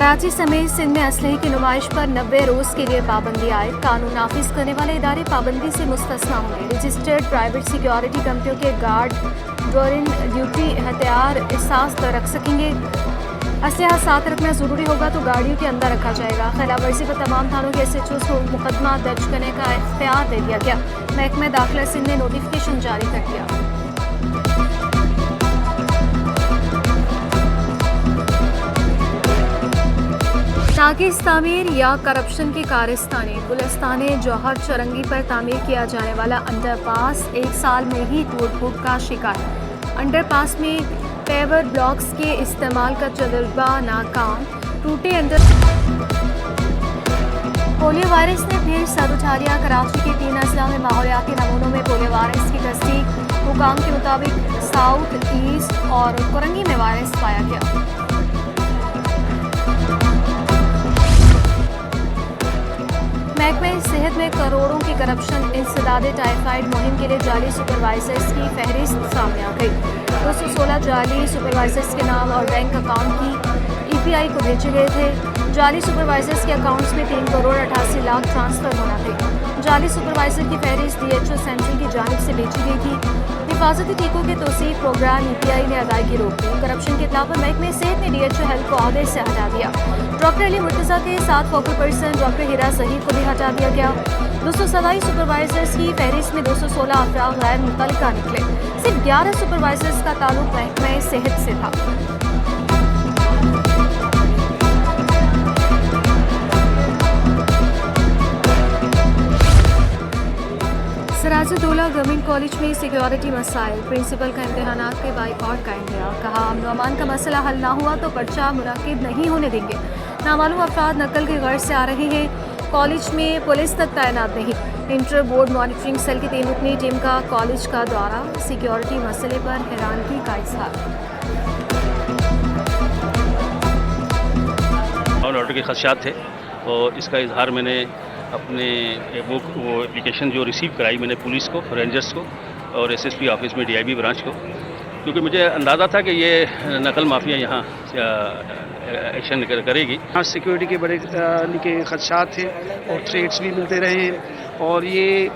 कराची समेत सिंध में असलहे की नुमाइश पर 90 रोज़ के लिए पाबंदी आए। कानून नाफिज करने वाले इदारे पाबंदी से मुस्तस्ना होंगे। रजिस्टर्ड प्राइवेट सिक्योरिटी कंपनियों के गार्ड ड्यूरिंग ड्यूटी हथियार एहसास रख सकेंगे। असलहा साथ रखना ज़रूरी होगा तो गाड़ियों के अंदर रखा जाएगा। खिलाफ वर्जी पर तमाम थानों के SHOs को मुकदमा दर्ज करने का इख्तियार दे दिया गया। महकमा दाखिला सिंध ने नोटिफिकेशन जारी कर दिया। नाकिस तामीर या करप्शन की कारस्तानी। गुलिस्तान जौहर चरंगी पर तामीर किया जाने वाला अंडरपास 1 साल में ही टूट फूट का शिकार। अंडरपास में पेवर ब्लॉक्स के इस्तेमाल का तजुर्बा नाकाम। टूटे अंडर पोलियो वायरस ने फिर सर उठा लिया। कराची के 3 अजला में माहौलियाती नमूनों में पोलियो वायरस की तस्दीक। हुकाम के मुताबिक साउथ ईस्ट और कुरंगी में वायरस पाया गया। महकमे सेहत में करोड़ों की करप्शन। इंसदादे टाइफाइड मुहिम के लिए जाली सुपरवाइजर्स की फहरिस्त सामने आ गई। 216 जाली सुपरवाइजर्स के नाम और बैंक अकाउंट की EPI को भेजे गए थे। जाली सुपरवाइजर्स के अकाउंट्स में 3 करोड़ 88 लाख ट्रांसफर होना थे। जाली सुपरवाइजर की फहरिस्त DHO सेंट्रल की जानिब से भेजी गई थी। हिफाजती टीकों के तौसीफ प्रोग्राम EPI ने अदायगी रोक दी। करप्शन के खिलाफ महकमे सेहत ने DHO हेल्थ को अहदे से हटा दिया। डॉक्टर अली मुर्तज़ा के 7 फोकल पर्सन डॉक्टर हिरा ज़हीर को भी हटा दिया गया। 227 सुपरवाइजर्स की फहरिस्त में 216 अफराद गैर मुतल्लिका निकले। सिर्फ 11 सुपरवाइजर्स का ताल्लुक महकमे सेहत से था। सराजुद्दौला गवर्नमेंट कॉलेज में सिक्योरिटी मसाइल। प्रिंसिपल का इम्तहानात के बाइकआउट का इंतहा। कहा अमन अमान का मसला हल ना हुआ तो पर्चा मुनक्किद नहीं होने देंगे। नामालूम अफराद नकल के गर्ज से आ रहे हैं। कॉलेज में पुलिस तक तैनात नहीं। इंटर बोर्ड मॉनिटरिंग सेल की 3 रुकनी टीम का कॉलेज का दौरा। सिक्योरिटी मसले पर हैरानगी का इजहार। ऑर्डर के खदशात थे और इसका इजहार मैंने अपने वो एप्लीकेशन जो रिसीव कराई मैंने पुलिस को, रेंजर्स को और SSP ऑफिस में DIB ब्रांच को, क्योंकि मुझे अंदाज़ा था कि ये नकल माफिया यहाँ एक्शन करेगी। हाँ, सिक्योरिटी के बड़े के खदशात थे और थ्रेट्स भी मिलते रहे हैं और ये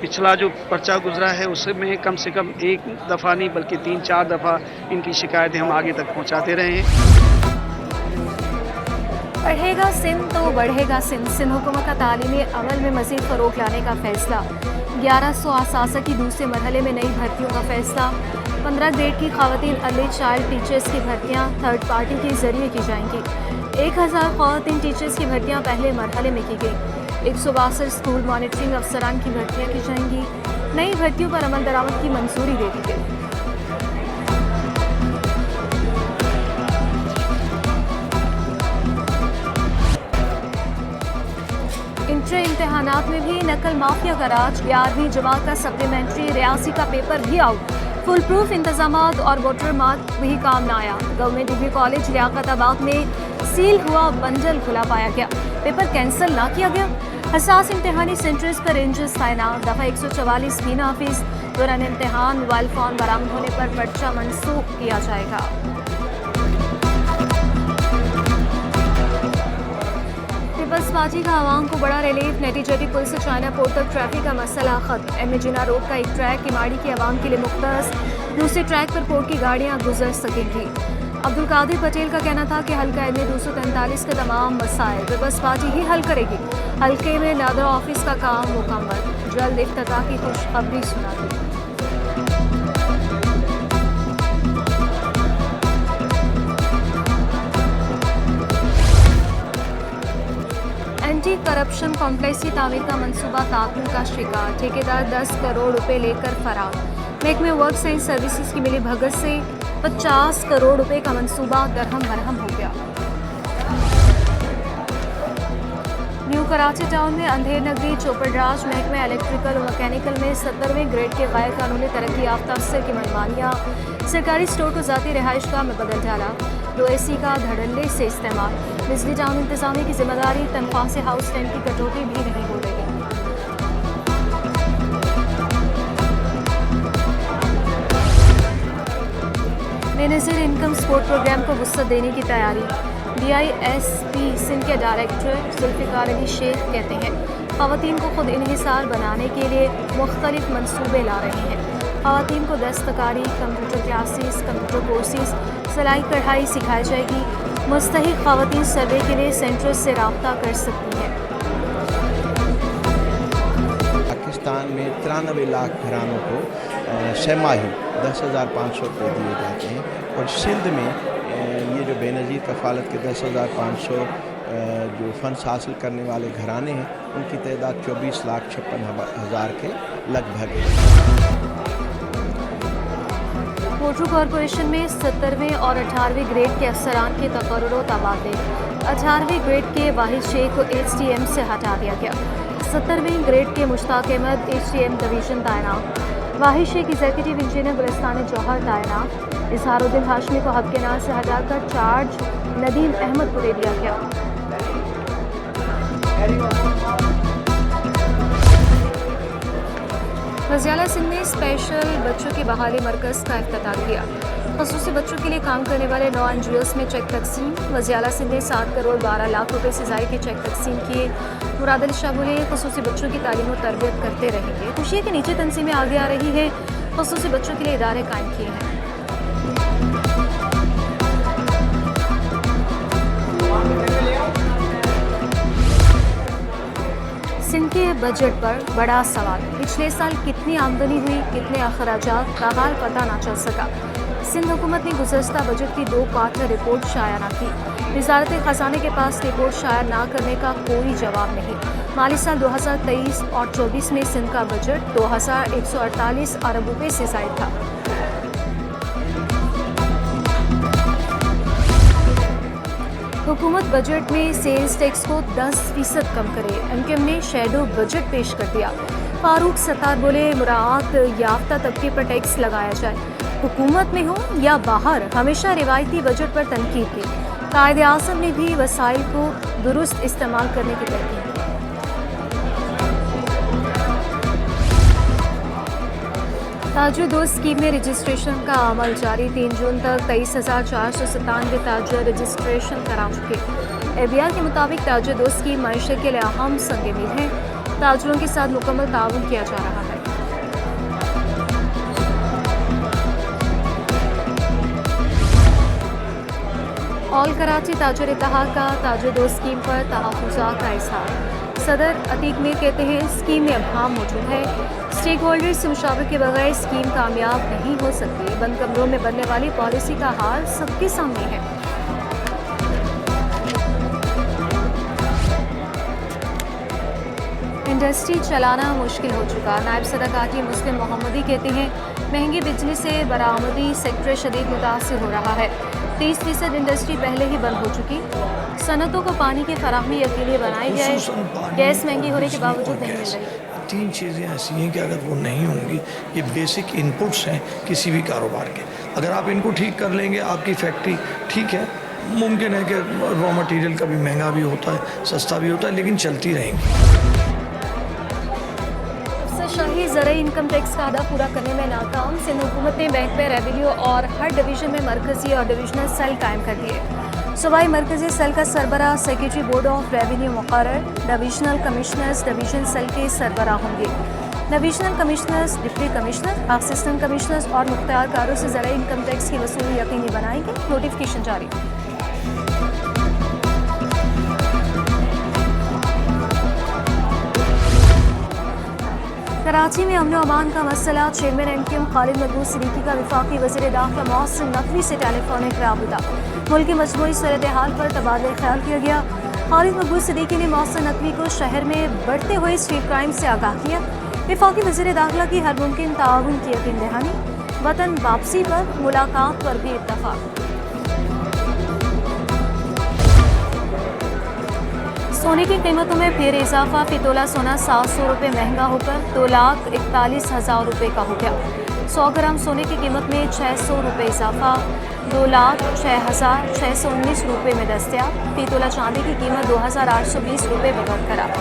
पिछला जो पर्चा गुजरा है उसमें कम से कम 1 दफ़ा नहीं बल्कि 3-4 दफ़ा इनकी शिकायतें हम आगे तक पहुँचाते रहे हैं। बढ़ेगा सिंध तो बढ़ेगा सिंध। सिंध हुकूमत का तालीमी अमल में मज़ीद फ़रोग़ लाने का फ़ैसला। 1100 असासा की दूसरे मरहले में नई भर्तियों का फ़ैसला। 15 ग्रेड की ख़वातीन अर्ली चाइल्ड टीचर्स की भर्तियाँ थर्ड पार्टी के ज़रिए की जाएंगी। 1000 ख़वातीन टीचर्स की भर्तियाँ पहले मरहले में की गई। 162 स्कूल मॉनिटरिंग अफसरान की भर्तियाँ की जाएंगी। नई भर्तियों पर अमल दरामद की मंजूरी दे दी गई। इंटर इम्तहानात में भी नकल माफिया का राज। 11वीं जमात का सप्लीमेंट्री रियासी का पेपर भी आउट। फुल प्रूफ इंतजामात और वोटर मार्क भी काम न आया। गवर्नमेंट डिग्री कॉलेज लियाकताबाद में सील हुआ बंडल खुला पाया गया। पेपर कैंसिल ना किया गया। हसास इम्तहानी सेंटर्स पर रेंजर्स तैनात। दफ़ा 144 भी नाफिज। दौरान इम्तहान मोबाइल फ़ोन बरामद होने पर पर्चा मनसूख किया जाएगा। पीपल्स पार्टी का आवाम को बड़ा रिलीफ। नेटी पुल से चाइना पोर्ट तक ट्रैफिक का मसला खत्म। MA जिन्ना रोड का एक ट्रैक किमाड़ी की आवाम के लिए मुख्तस। दूसरे ट्रैक पर पोर्ट की गाड़ियां गुजर सकेंगी। अब्दुल कादिर पटेल का कहना था कि हल्का MA 243 के तमाम मसाइल पीपल्स पार्टी ही हल करेगी। हल्के में नादर ऑफिस का काम मुकम्मल। जल्द इफ्तिताह की खुशखबरी सुना दी। एंटी करप्शन कॉम्प्लेक्स की तामीर का मंसूबा ताक़ुल का शिकार। ठेकेदार 10 करोड़ रुपए लेकर फरार। महकमे वर्क्स एंड सर्विसेज की मिली भगत से 50 करोड़ रुपए का मंसूबा दरहम बरहम हो गया। न्यू कराची टाउन में अंधेर नगरी चोपड़राज महकमे इलेक्ट्रिकल और मैकेनिकल में 70वें ग्रेड के गैर कानूनी तरक्की याफ्ता अफसर की मनमानियाँ। सरकारी स्टोर को ज़ाती रिहाइश गाह में बदल डाला। 2 AC का धड़ल्ले से इस्तेमाल। बिजली टाउन इंतजामी की जिम्मेदारी। तनख्वाह से हाउस रेंट की कटौती भी नहीं हो रही। बेनज़ीर इनकम सपोर्ट प्रोग्राम को वुसअत देने की तैयारी। DISP सिंध के डायरेक्टर जुल्फ़िकार अली शेख कहते हैं ख़वातीन को खुद इन्हिसार बनाने के लिए मुख्तलिफ मंसूबे ला रहे हैं। ख़वातीन को दस्तकारी, कंप्यूटर क्लासेस, कंप्यूटर कोर्सेज, सिलाई कढ़ाई सिखाई जाएगी। मुस्तहिक ख़वातीन सर्वे के लिए सेंटर से रब्ता कर सकती हैं। पाकिस्तान में 93 लाख घरानों को छमाही 10,500 रुपये दिए जाते हैं और सिंध में ये जो बेनज़ीर कफ़ालत के 10,500 जो फ़ंड्स हासिल करने वाले घराने हैं उनकी तादाद 24,56,000 के लगभग है। कोटरू कॉरपोरेशन में 70वें और 18वें ग्रेड के अफसरान के तकर्रुर व तबादले। 18वें ग्रेड के वाहिद शेख को HTM से हटा दिया गया। 70वें ग्रेड के मुश्ताक अहमद HTM डिवीज़न तैनात। वाहिद शेख एग्जीक्यूटिव इंजीनियर गुलिस्तान जौहर तैनात। इजहारुद्दीन हाशमी को हब के नाम से हटाकर चार्ज नदीम अहमद को दे दिया गया। वज़ियाला सिंध ने स्पेशल बच्चों की बहाली मरकज़ का इफ्तिताह किया। ख़ुसूसी बच्चों के लिए काम करने वाले 9 NGOs में चेक तकसीम। वज़ियाला सिंध ने 7 करोड़ 12 लाख रुपए से ज़ायद के चेक तकसीम किए। मुराद अली शाह बोले ख़ुसूसी बच्चों की तालीम और तरबियत करते रहेंगे। खुशी है कि नीचे तंजीमें आगे आ रही है, ख़ुसूसी बच्चों के लिए इदारे कायम किए हैं। सिंध के बजट पर बड़ा सवाल। पिछले साल कितनी आमदनी हुई, कितने अखराजात का हाल पता ना चल सका। सिंध हुकूमत ने गुज़श्ता बजट की 2 क्वार्टर रिपोर्ट शाया न की। वज़ारत ख़जाने के पास रिपोर्ट शाया ना करने का कोई जवाब नहीं। माली साल 2023 और 24 में सिंध का बजट 2,148 अरब रुपये से ज़ायद था। हुकूमत बजट में सेल्स टैक्स को 10% कम करे। MKM ने शैडो बजट पेश कर दिया। फारूक सत्तार बोले मुराआत याफ्ता तबके पर टैक्स लगाया जाए, हुकूमत में हो या बाहर। हमेशा रिवायती बजट पर तनकीद की। कायदे आज़म ने भी वसाइल को दुरुस्त इस्तेमाल करने की तलकीन की। ताजर दोस्त स्कीम में रजिस्ट्रेशन का अमल जारी। 3 जून तक 23,497 ताजर रजिस्ट्रेशन करा चुके। ABR के मुताबिक ताजर दोस्त स्कीम मईशत के लिए अहम संग मील है। ताजरों के साथ मुकम्मल ताउन किया जा रहा है। ऑल कराची ताजर इत्तेहाद का ताजर दोस्त स्कीम पर तहफ़्फ़ुज़ात का इज़हार। सदर अतीक मीर कहते हैं स्कीम में अभाव मौजूद है। स्टेक होल्डर से मुशावरे के बगैर स्कीम कामयाब नहीं हो सकती। बंद कमरों में बनने वाली पॉलिसी का हाल सबके सामने है। इंडस्ट्री चलाना मुश्किल हो चुका। नायब सदर काटी मुस्लिम मोहम्मदी कहते हैं महंगी बिजली से बरामदी सेक्टर शदीद मुतासिर हो रहा है। 30% इंडस्ट्री पहले ही बंद हो चुकी। सनतों को पानी की फराहमी यकीनी बनाई जाए। गैस महंगी होने के बावजूद नहीं मिल रही। 3 चीज़ें ऐसी हैं कि अगर वो नहीं होंगी, ये बेसिक इनपुट्स हैं किसी भी कारोबार के। अगर आप इनको ठीक कर लेंगे, आपकी फैक्ट्री ठीक है, मुमकिन है कि रॉ मटेरियल कभी महंगा भी होता है, सस्ता भी होता है, लेकिन चलती रहेंगी। शाही ज़राई इनकम टैक्स का अदा पूरा करने में नाकाम। सिंध हुकूमत ने बैंक में रेवेन्यू और हर डिवीज़न में मरकज़ी और डिविजनल सेल कायम कर दिए। सूबाई मरकज़ी सेल का सरबराह सेक्रेटरी बोर्ड ऑफ रेवेन्यू मुक़र्रर। डिविजनल कमिश्नर्स डिवीजन सेल के सरबराह होंगे। Divisional commissioners, deputy commissioner, assistant commissioners और मुख्तियारकारों से ज़राई इनकम टैक्स की वसूली यकीनी बनाएंगे। नोटिफिकेशन जारी। कराची में अमन अमान का मसला। चेयरमैन MKM खालिद मकबूल सिद्दीकी का वफाकी वज़ीर दाखिला मोहसिन नकवी से टेलीफोनिक राबता। मुल्क की मजमूई सूरत हाल पर तबादला ख्याल किया गया। खालिद मकबूल सिद्दीकी ने मोहसिन नकवी को शहर में बढ़ते हुए स्ट्रीट क्राइम से आगाह किया। वफाकी वज़ीर दाखिला की हर मुमकिन ताउन की यकीन दहानी। वतन वापसी पर मुलाकात पर भी इत्तफाक। सोने की कीमतों में फिर इजाफा। फी तोला सोना 700 रुपये महंगा होकर 2,41,000 रुपये का हो गया। 100 ग्राम सोने की कीमत में 600 रुपये इजाफा। 2,06,619 रुपये में दस्तयाब। फी तोला चांदी की कीमत 2,820 रुपये बरकरार।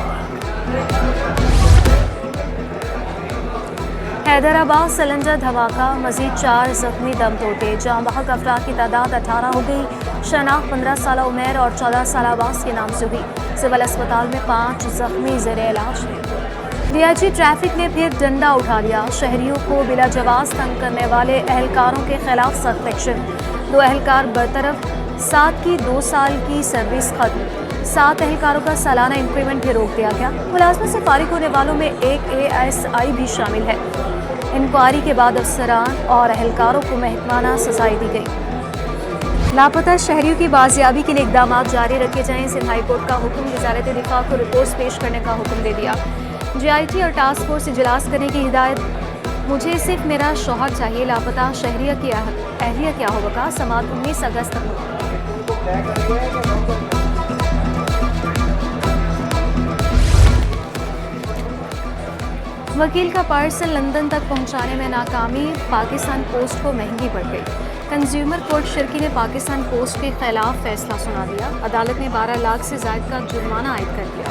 हैदराबाद सिलेंडर धमाका, मजीद 4 जख्मी दम तोड़े। जाम बहक अफराद की तादाद 18 हो गई। शनाख्त 15 साल उमर और 14 साल अब्बास के नाम से हुई। सिविल अस्पताल में 5 जख्मी ज़ेरे इलाज हैं। डीआईजी ट्रैफिक ने फिर डंडा उठा लिया। शहरियों को बिला जवाज तंग करने वाले एहलकारों के खिलाफ सख्त एक्शन। 2 एहलकार बरतरफ, 7 की 2 साल की सर्विस खत्म। 7 एहलकारों का सालाना इंक्रीमेंट भी रोक दिया गया। मुलाजमत से फारिग होने वालों में एक ASI भी शामिल है। इंक्वायरी के बाद अफसरान और एहलकारों को महकमाना सजाएं दी गई। लापता शहरियों की बाजियाबी के लिए इकदाम जारी रखे जाएं। सिंध हाई कोर्ट का हुक्म, वजारत दिफा को रिपोर्ट्स पेश करने का हुक्म दे दिया। GIT और टास्क फोर्स इजलास करने की हिदायत। मुझे सिर्फ मेरा शौहर चाहिए। लापता शहरिया की अहलिया क्या होगा? समाअत 19 अगस्त तक होगी। वकील का पार्सल लंदन तक पहुंचाने में नाकामी, पाकिस्तान पोस्ट को महंगी पड़ गई। कंज्यूमर कोर्ट शिरकी ने पाकिस्तान पोस्ट के खिलाफ फैसला सुना दिया। अदालत ने 12 लाख से ज्यादा का जुर्माना आयद कर दिया।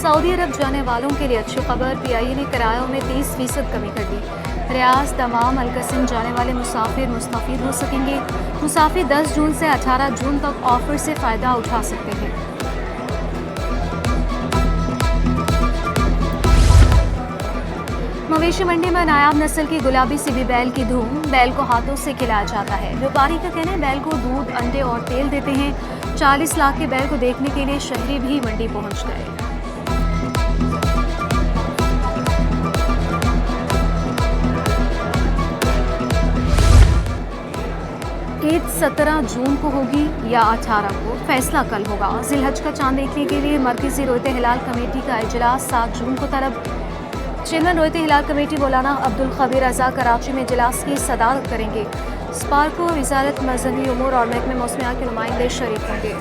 सऊदी अरब जाने वालों के लिए अच्छी खबर। PIA ने किरायों में 30% कमी कर दी। रियाज तमाम अलकसिम जाने वाले मुसाफिर मुस्तफीद हो सकेंगे। मुसाफिर 10 जून से 18 जून तक ऑफर से फ़ायदा उठा सकते हैं। मवेशी मंडी में नायाब नस्ल की गुलाबी सिबी बैल की धूम। बैल को हाथों से खिलाया जाता है। व्यापारी का कहना है बैल को दूध, अंडे और तेल देते हैं। 40 लाख के बैल को देखने के लिए शहरी भी मंडी पहुंच गए। ईद 17 जून को होगी या 18 को, फैसला कल होगा। जिलहज का चांद देखने के लिए मरकजी रोयत हिलाल कमेटी का इजलास 7 जून को तलब। चेयरमैन रोयत हिलाल कमेटी मौलाना अब्दुल खबीर रजा कराची में इजलास की सदारत करेंगे। स्पार्को, वजारत मजहबी उमूर और महकमे मौसमियात के नुमाइंदे शरीक होंगे।